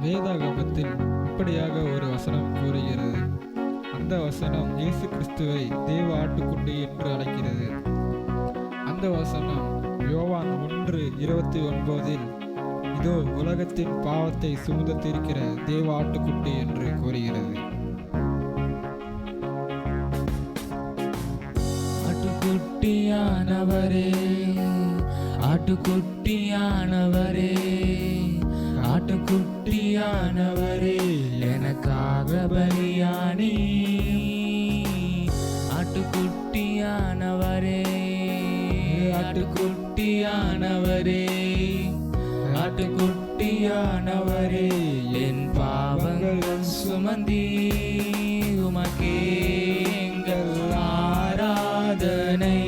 வேதாகமத்தில் இப்படியாக ஒரு வசனம் கூறுகிறது. அந்த வசனம் இயேசு கிறிஸ்துவை தேவ ஆட்டுக்குட்டி என்று அழைக்கிறது. அந்த வசனம் யோவான் 1:29 இதோ உலகத்தின் பாவத்தை சுமந்து தீர்க்கிற தேவ ஆட்டுக்குட்டி என்று கூறுகிறது. ஆட்டுக்குட்டியானவரே, ஆட்டுக்குட்டியானவரே, ஆட்டுக்குட்டியானவரே, எனக்காக பலியானி. ஆட்டுக்குட்டியானவரே, ஆட்டுக்குட்டியானவரே, ஆட்டுக்குட்டியானவரே, என் பாவங்கள் சுமந்தி உமக்கே எங்கள் ஆராதனை.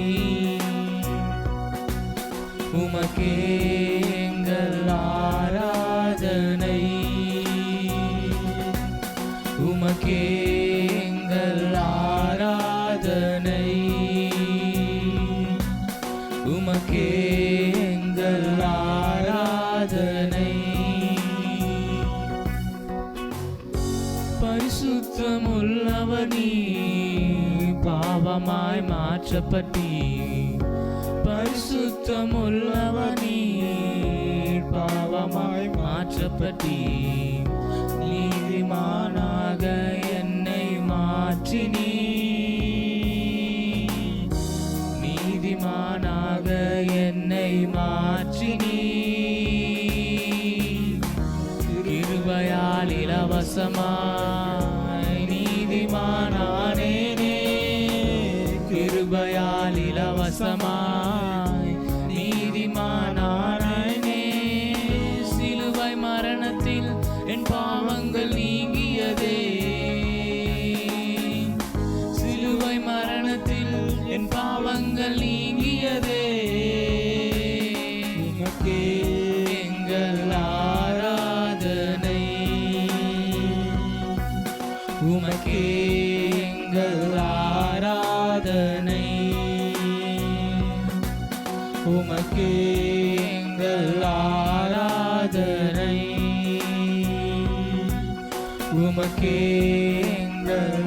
உமக்கே எங்கள் ஆராதனை. உமக்கே எங்கள் ஆராதனை. உமக்கே எங்கள் ஆராதனை. பரிசுத்தமுள்ளவர் நீ பாவமாய் மாற்றப்பட்டி. பரிசுத்தமுள்ளவர் நீ பாவமாய் மாற்றப்பட்டி. நீதிமானாக என்னை மாற்றினீ. நீதிமானாக என்னை மாற்றினீ. கிருபையால் இலவசமாய் நீதிமானானேனே. கிருபையால் இலவசமாய் நீதிமானானேனே. சிலுவை மரணத்தில் என் பாவங்கள் நீங்கியதே. சிலுவை மரணத்தில் என் பாவங்கள் நீங்கியதே. உமக்கே எங்கள் ஆராதனை. உமக்கே எங்கள் ஆராதனை. உமக்கே எங்கள் ஆராதனை. உமக்கே எங்கள்